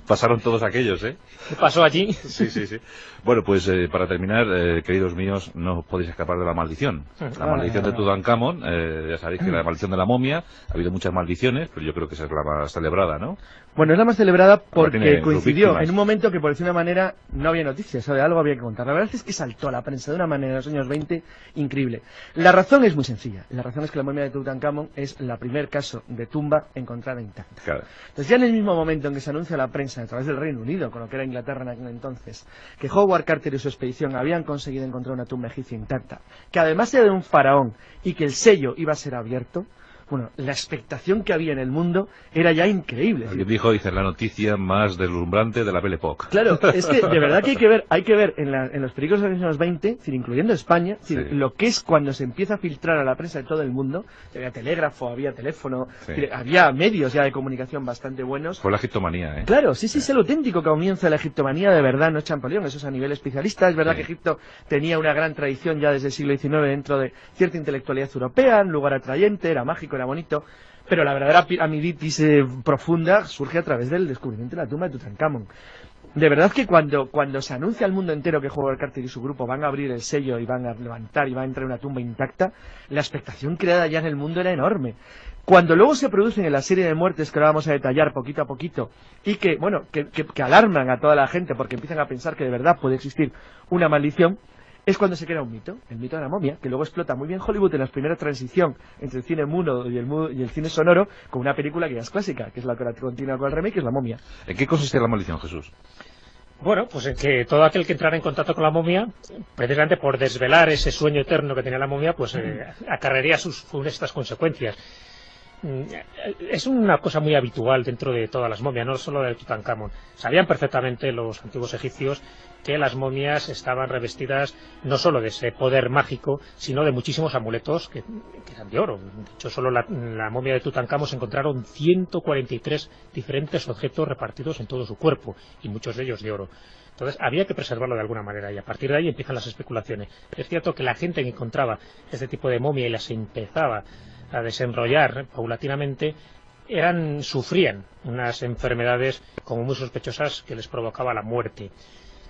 Pasaron todos aquellos, ¿eh? ¿Qué pasó allí? Sí. Bueno, pues para terminar, queridos míos, no podéis escapar de la maldición. La maldición de Tutankamón, ya sabéis que la maldición de la momia, ha habido muchas maldiciones, pero yo creo que esa es la más celebrada, ¿no? Bueno, es la más celebrada porque coincidió en un momento que, por decir una manera, no había noticias, o de algo había que contar. La verdad es que saltó a la prensa de una manera en los años 20 increíble. La razón es muy sencilla. La razón es que la momia de Tutankamón es el primer caso de tumba encontrada intacta. Claro. Entonces, ya en el mismo momento en que se anuncia a la prensa a través del Reino Unido, con lo que era Inglaterra en aquel entonces, que Howard Carter y su expedición habían conseguido encontrar una tumba egipcia intacta, que además era de un faraón y que el sello iba a ser abierto, bueno, la expectación que había en el mundo era ya increíble. Alguien dijo, la noticia más deslumbrante de la Belle Époque. Claro, es que de verdad que hay que ver en los películas de los años 20, incluyendo España, lo que es cuando se empieza a filtrar a la prensa de todo el mundo. Había telégrafo, había teléfono, había medios ya de comunicación bastante buenos. Fue la egiptomanía, ¿eh? Claro, sí, es el auténtico comienzo de la egiptomanía, de verdad, no es Champollion, eso es a nivel especialista. Es verdad que Egipto tenía una gran tradición ya desde el siglo XIX dentro de cierta intelectualidad europea, un lugar atrayente, era mágico, era bonito, pero la verdadera amiditis profunda surge a través del descubrimiento de la tumba de Tutankamón. De verdad que cuando se anuncia al mundo entero que Howard Carter y su grupo van a abrir el sello y van a levantar y va a entrar una tumba intacta, la expectación creada ya en el mundo era enorme. Cuando luego se producen en la serie de muertes que ahora vamos a detallar poquito a poquito y que alarman a toda la gente porque empiezan a pensar que de verdad puede existir una maldición, es cuando se crea un mito, el mito de la momia, que luego explota muy bien Hollywood en la primera transición entre el cine mudo y el cine sonoro, con una película que ya es clásica, que es la que continúa con el remake, que es La momia. ¿En qué consiste la maldición, Jesús? Bueno, pues en que todo aquel que entrara en contacto con la momia, precisamente por desvelar ese sueño eterno que tenía la momia, pues acarrearía sus funestas consecuencias. Es una cosa muy habitual dentro de todas las momias, no solo de Tutankamón. Sabían perfectamente los antiguos egipcios que las momias estaban revestidas no solo de ese poder mágico, sino de muchísimos amuletos que eran de oro. De hecho, solo la momia de Tutankamón se encontraron 143 diferentes objetos repartidos en todo su cuerpo, y muchos de ellos de oro. Entonces había que preservarlo de alguna manera, y a partir de ahí empiezan las especulaciones. Es cierto que la gente que encontraba este tipo de momia y las empezaba a desenrollar paulatinamente, sufrían unas enfermedades como muy sospechosas que les provocaba la muerte.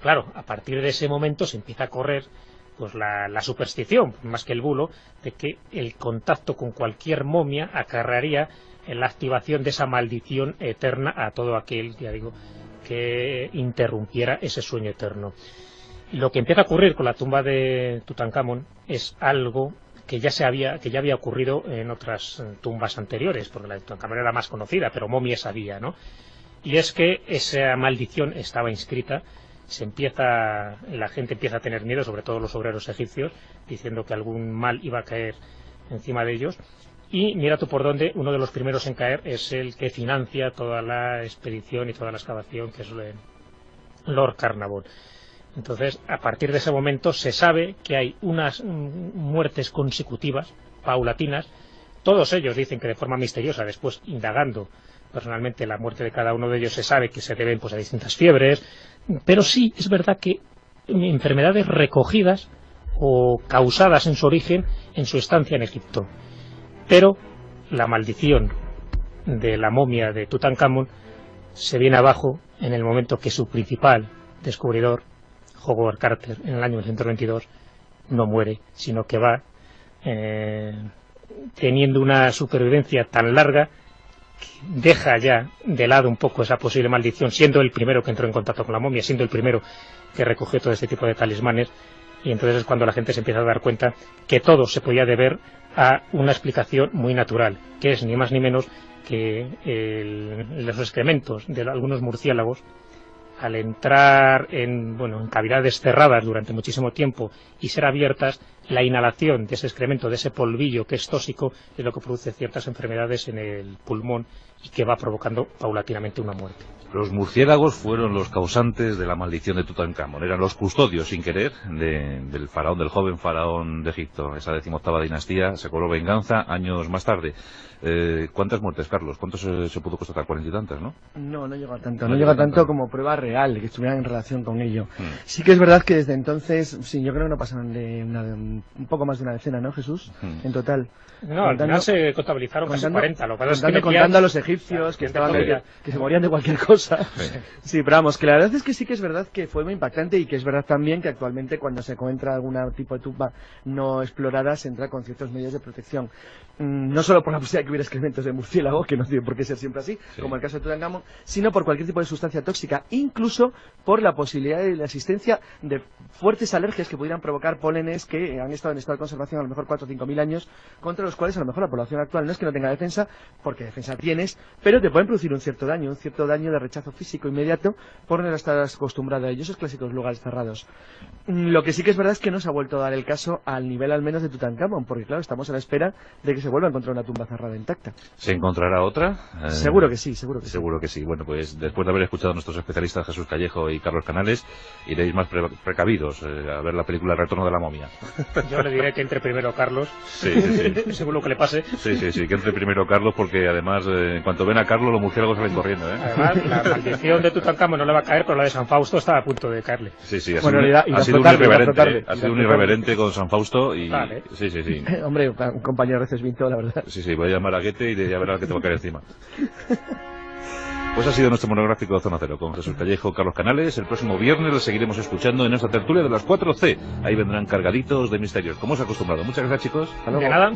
Claro, a partir de ese momento se empieza a correr pues la superstición, más que el bulo, de que el contacto con cualquier momia acarrearía en la activación de esa maldición eterna a todo aquel, ya digo, que interrumpiera ese sueño eterno. Lo que empieza a ocurrir con la tumba de Tutankamón es algo que ya había ocurrido en otras tumbas anteriores, porque la de Tutankamón era la más conocida, pero momias había, ¿no? Y es que esa maldición estaba inscrita. La gente empieza a tener miedo, sobre todo los obreros egipcios, diciendo que algún mal iba a caer encima de ellos. Y mira tú por dónde, uno de los primeros en caer es el que financia toda la expedición y toda la excavación, que es Lord Carnarvon. Entonces, a partir de ese momento se sabe que hay unas muertes consecutivas, paulatinas. Todos ellos dicen que de forma misteriosa, después indagando personalmente la muerte de cada uno de ellos, se sabe que se deben pues a distintas fiebres, pero sí es verdad que enfermedades recogidas o causadas en su origen en su estancia en Egipto. Pero la maldición de la momia de Tutankamón se viene abajo en el momento que su principal descubridor, Howard Carter, en el año 1922, no muere, sino que va teniendo una supervivencia tan larga que deja ya de lado un poco esa posible maldición, siendo el primero que entró en contacto con la momia, siendo el primero que recogió todo este tipo de talismanes. Y entonces es cuando la gente se empieza a dar cuenta que todo se podía deber a una explicación muy natural, que es ni más ni menos que los excrementos de algunos murciélagos, al entrar en cavidades cerradas durante muchísimo tiempo y ser abiertas, la inhalación de ese excremento, de ese polvillo que es tóxico, es lo que produce ciertas enfermedades en el pulmón y que va provocando paulatinamente una muerte. Los murciélagos fueron los causantes de la maldición de Tutankamón. Eran los custodios, sin querer, del joven faraón de Egipto. Esa 18ª dinastía se cobró venganza años más tarde. ¿Cuántas muertes, Carlos? ¿Cuántos se pudo constatar? 40 y tantas, ¿no? No llega a tanto. No llega tanto como prueba real, que estuvieran en relación con ello. Sí que es verdad que desde entonces, sí, yo creo que no pasaron de un poco más de una decena, ¿no, Jesús? En total. No, al final se contabilizaron casi 40. Lo que pasa es que contando a los egipcios, que se morían de cualquier cosa. Sí, pero vamos, que la verdad es que sí que es verdad que fue muy impactante, y que es verdad también que actualmente cuando se encuentra algún tipo de tumba no explorada se entra con ciertos medios de protección. No solo por la posibilidad de que hubiera excrementos de murciélago, que no tiene por qué ser siempre así, como el caso de Tutankamón, sino por cualquier tipo de sustancia tóxica, incluso por la posibilidad de la existencia de fuertes alergias que pudieran provocar pólenes que han estado en estado de conservación a lo mejor 4 o 5 mil años, contra los cuales a lo mejor la población actual no es que no tenga defensa, porque defensa tienes, pero te pueden producir un cierto daño de rechazo físico inmediato por no estar acostumbrado a ellos, esos clásicos lugares cerrados. Lo que sí que es verdad es que no se ha vuelto a dar el caso al nivel al menos de Tutankamón, porque claro, estamos a la espera de que se vuelva a encontrar una tumba cerrada intacta. ¿Se encontrará otra? Seguro que sí, seguro que sí. Bueno, pues después de haber escuchado a nuestros especialistas Jesús Callejo y Carlos Canales, iréis más precavidos a ver la película El retorno de la momia. Yo le diré que entre primero Carlos, según lo que le pase. Sí, que entre primero Carlos, porque además en cuanto ven a Carlos los murciélagos salen corriendo, ¿eh? Además, la maldición de Tutankamón no le va a caer, pero la de San Fausto está a punto de caerle. Sí, ha sido un irreverente con San Fausto y... Vale. Sí. Hombre, un compañero de Vinto, la verdad. Sí, voy a llamar a Goethe y ya verá que te va a caer encima. Pues ha sido nuestro monográfico Zona Cero con Jesús Callejo, Carlos Canales. El próximo viernes lo seguiremos escuchando en esta tertulia de las 4C. Ahí vendrán cargaditos de misterios, como os he acostumbrado. Muchas gracias, chicos. Hasta luego. De nada.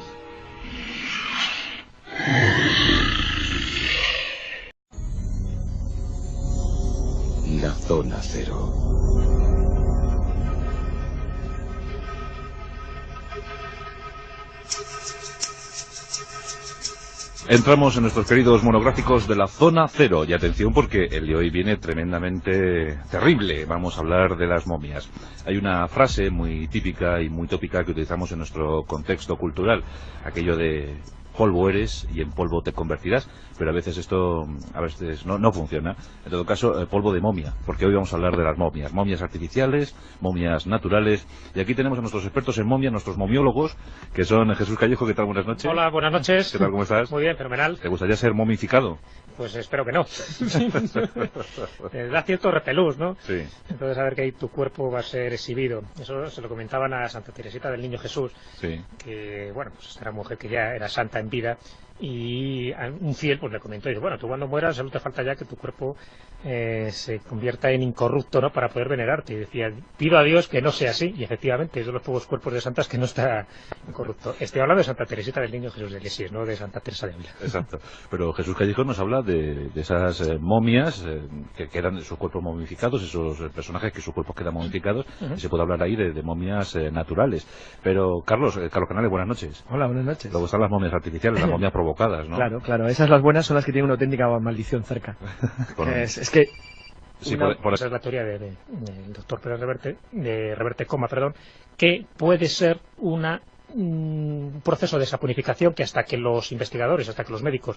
La Zona Cero. Entramos en nuestros queridos monográficos de la Zona Cero. Y atención porque el de hoy viene tremendamente terrible. Vamos a hablar de las momias. Hay una frase muy típica y muy tópica que utilizamos en nuestro contexto cultural. Aquello de polvo eres y en polvo te convertirás. Pero a veces esto no funciona. En todo caso, polvo de momia. Porque hoy vamos a hablar de las momias. Momias artificiales, momias naturales. Y aquí tenemos a nuestros expertos en momias, nuestros momiólogos, que son Jesús Callejo. ¿Qué tal? Buenas noches. Hola, buenas noches. ¿Qué tal? ¿Cómo estás? Muy bien, fenomenal. ¿Te gustaría ser momificado? Pues espero que no. Da cierto repelús, ¿no? Sí. Entonces, a ver que ahí tu cuerpo va a ser exhibido. Eso se lo comentaban a Santa Teresita del Niño Jesús, Sí. que, bueno, pues era mujer que ya era santa en vida, y un fiel pues le comentó, y dice, bueno, tú cuando mueras solo te falta ya que tu cuerpo se convierta en incorrupto, ¿no?, para poder venerarte. Y decía, pido a Dios que no sea así, y efectivamente es de los pocos cuerpos de santas que no está incorrupto. Estoy hablando de Santa Teresita del Niño Jesús de Lisieux, no de Santa Teresa de Ávila. Exacto. Pero Jesús Callejo nos habla de esas momias que quedan de sus cuerpos momificados, esos personajes que sus cuerpos quedan momificados, y se puede hablar ahí de momias naturales. Pero Carlos Canales, buenas noches. Hola, buenas noches. Luego están las momias artificiales, las momias provocadas, ¿no? Claro, esas las buenas son las que tienen una auténtica maldición cerca. Es que... Sí, Esa es la teoría del doctor Pérez Reverte Coma, que puede ser un proceso de saponificación que hasta que los investigadores, hasta que los médicos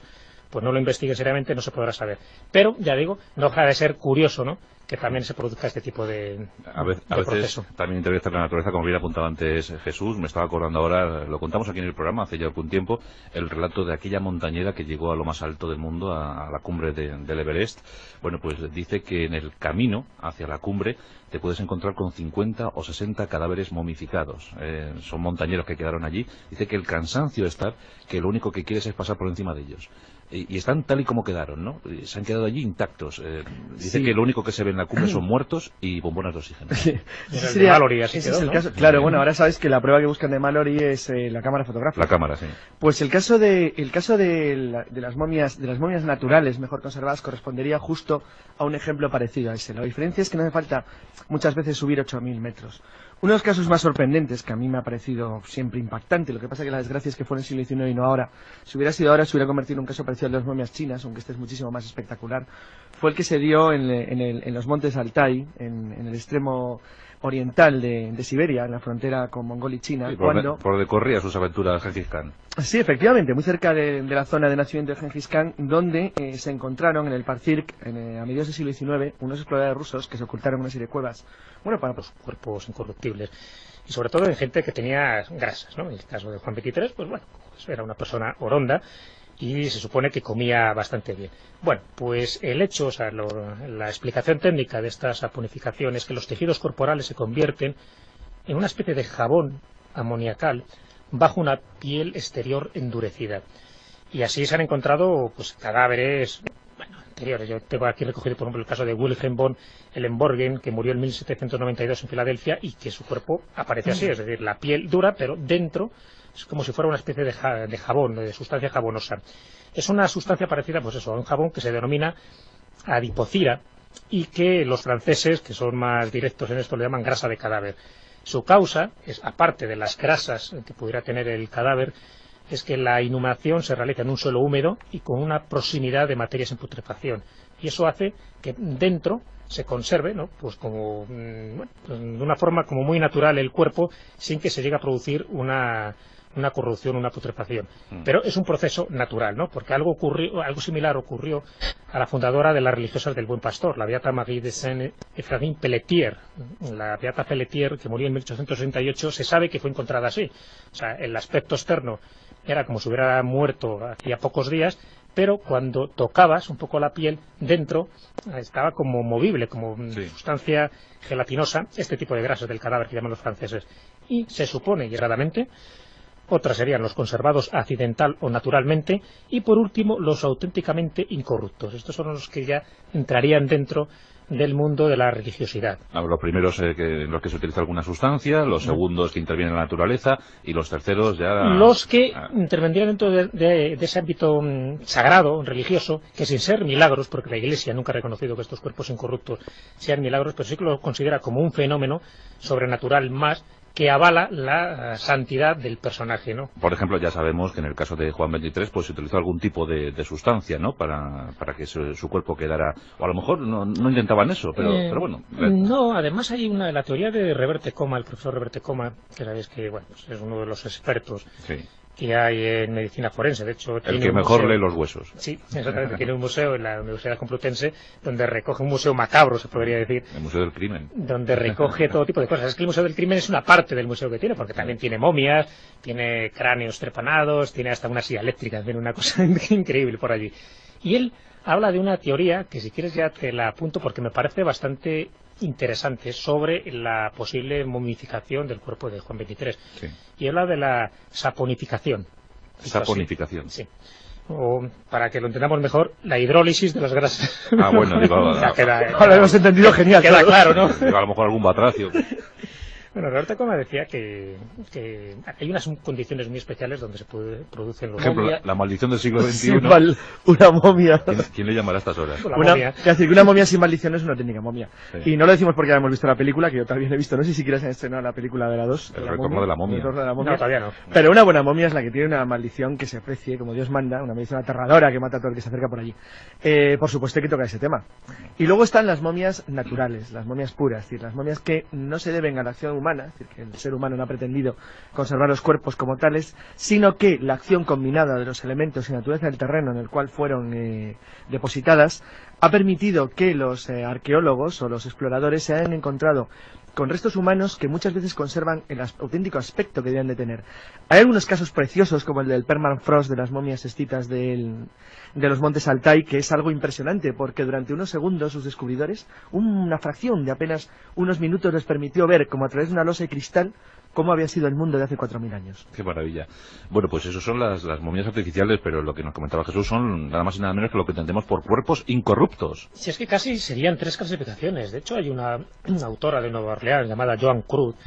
pues no lo investiguen seriamente, no se podrá saber. Pero, ya digo, no deja de ser curioso, ¿no?, que también se produzca este tipo de veces proceso. También interesa la naturaleza, como bien apuntaba antes Jesús. Me estaba acordando ahora, lo contamos aquí en el programa hace ya algún tiempo, el relato de aquella montañera que llegó a lo más alto del mundo, a la cumbre del Everest. Bueno, pues dice que en el camino hacia la cumbre te puedes encontrar con 50 o 60 cadáveres momificados. Son montañeros que quedaron allí. Dice que el cansancio es tal que lo único que quieres es pasar por encima de ellos. Y están tal y como quedaron, ¿no? Se han quedado allí intactos. Dice que lo único que se ve en la cumbre son muertos y bombonas de oxígeno. Ese sería Mallory, así ese quedó, es el ¿no? caso. Claro, bueno, ahora sabes que la prueba que buscan de Mallory es la cámara fotográfica. La cámara, sí. Pues el caso de las momias naturales mejor conservadas correspondería justo a un ejemplo parecido a ese. La diferencia es que no hace falta muchas veces subir 8.000 metros. Uno de los casos más sorprendentes, que a mí me ha parecido siempre impactante, lo que pasa que la desgracia es que fue en el siglo XIX y no ahora, si hubiera sido ahora se hubiera convertido en un caso parecido al de las momias chinas, aunque este es muchísimo más espectacular, fue el que se dio en los montes Altai, en el extremo oriental de Siberia, en la frontera con Mongolia y China. Sí, por donde corría sus aventuras Gengis Khan. Sí, efectivamente, muy cerca de la zona de nacimiento de Gengis Khan, donde se encontraron en el Parzirk, a mediados del siglo XIX, unos exploradores rusos que se ocultaron en una serie de cuevas, bueno, para los cuerpos incorruptibles, y sobre todo en gente que tenía grasas, ¿no? En el caso de Juan XXIII, pues bueno, pues era una persona oronda, y se supone que comía bastante bien. Bueno, pues el hecho, la explicación técnica de esta saponificación es que los tejidos corporales se convierten en una especie de jabón amoniacal bajo una piel exterior endurecida. Y así se han encontrado pues cadáveres anteriores. Yo tengo aquí recogido, por ejemplo, el caso de Wilhelm von Ellenborgen, que murió en 1792 en Filadelfia, y que su cuerpo aparece así, es decir, la piel dura, pero dentro es como si fuera una especie de jabón, de sustancia jabonosa. Es una sustancia parecida, pues eso, a un jabón que se denomina adipocira, y que los franceses, que son más directos en esto, le llaman grasa de cadáver. Su causa, aparte de las grasas que pudiera tener el cadáver, es que la inhumación se realiza en un suelo húmedo y con una proximidad de materias en putrefacción. Y eso hace que dentro se conserve, ¿no?, pues como de una forma como muy natural el cuerpo, sin que se llegue a producir una corrupción, una putrefacción. Pero es un proceso natural, ¿no?, porque algo similar ocurrió a la fundadora de las religiosas del Buen Pastor, la beata Marie de Saint-Ephraim Pelletier. La beata Pelletier, que murió en 1868, se sabe que fue encontrada así. O sea, el aspecto externo era como si hubiera muerto hacía pocos días, pero cuando tocabas un poco la piel, dentro estaba como movible, como sustancia gelatinosa, este tipo de grasas del cadáver que llaman los franceses. Y se supone, y erradamente, otras serían los conservados accidental o naturalmente, y por último los auténticamente incorruptos. Estos son los que ya entrarían dentro del mundo de la religiosidad. Los primeros en los que se utiliza alguna sustancia, los segundos que intervienen en la naturaleza, y los terceros ya... Los que intervendrían dentro de ese ámbito sagrado, religioso, que sin ser milagros, porque la Iglesia nunca ha reconocido que estos cuerpos incorruptos sean milagros, pero sí que lo considera como un fenómeno sobrenatural más, que avala la santidad del personaje, ¿no? Por ejemplo, ya sabemos que en el caso de Juan XXIII pues se utilizó algún tipo de sustancia, ¿no? Para que su cuerpo quedara... O a lo mejor no intentaban eso, pero bueno. No, además hay la teoría de Reverte Coma, el profesor Reverte Coma, que sabéis que bueno, pues es uno de los expertos que hay en medicina forense. De hecho, el que mejor lee los huesos. Sí, exactamente. Tiene un museo en la Universidad Complutense donde recoge un museo macabro, se podría decir. El Museo del Crimen. Donde recoge todo tipo de cosas. Es que el Museo del Crimen es una parte del museo que tiene, porque también tiene momias, tiene cráneos trepanados, tiene hasta una silla eléctrica, tiene una cosa increíble por allí. Y él habla de una teoría que si quieres ya te la apunto porque me parece bastante interesante sobre la posible momificación del cuerpo de Juan XXIII. Sí. Y habla de la saponificación. Saponificación. Sí. O, para que lo entendamos mejor, la hidrólisis de las grasas. Ah, bueno, digo... Ahora lo hemos entendido genial. Queda claro, ¿no? Digo, a lo mejor algún batracio. Bueno, Roberto Coma decía que hay unas condiciones muy especiales donde se producen los... Por ejemplo, la maldición del siglo XXI. Una momia. ¿Quién le llamará a estas horas? Una momia sin maldición es una técnica momia. Sí. Y no lo decimos porque ya hemos visto la película, que yo también he visto. No sé si siquiera se ha estrenado la película de la 2. El retorno de la momia. No, todavía no. Pero una buena momia es la que tiene una maldición que se aprecie, como Dios manda, una maldición aterradora que mata a todo el que se acerca por allí. Por supuesto hay que tocar ese tema. Y luego están las momias naturales, las momias puras, es decir, las momias que no se deben a la acción humana, es decir, que el ser humano no ha pretendido conservar los cuerpos como tales, sino que la acción combinada de los elementos y naturaleza del terreno en el cual fueron depositadas ha permitido que los arqueólogos o los exploradores se hayan encontrado con restos humanos que muchas veces conservan el auténtico aspecto que deben de tener. Hay algunos casos preciosos, como el del permafrost de las momias escitas de los montes Altai, que es algo impresionante, porque durante unos segundos sus descubridores, una fracción de apenas unos minutos, les permitió ver, como a través de una losa de cristal, cómo había sido el mundo de hace 4.000 años. Qué maravilla. Bueno, pues eso son las momias artificiales, pero lo que nos comentaba Jesús son nada más y nada menos que lo que entendemos por cuerpos incorruptos. Si es que casi serían 3 clasificaciones. De hecho, hay una autora de Nueva Orleans llamada Joan Crude,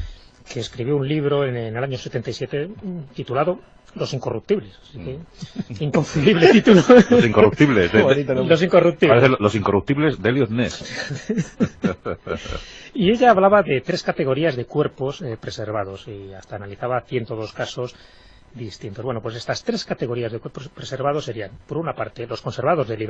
que escribió un libro en el año 77 titulado Los Incorruptibles. Así que, inconfundible título. Los Incorruptibles. Los Incorruptibles. Parece Los Incorruptibles de Elliot Ness. Y ella hablaba de 3 categorías de cuerpos preservados y hasta analizaba 102 casos distintos. Bueno, pues estas 3 categorías de cuerpos preservados serían, por una parte, los conservados de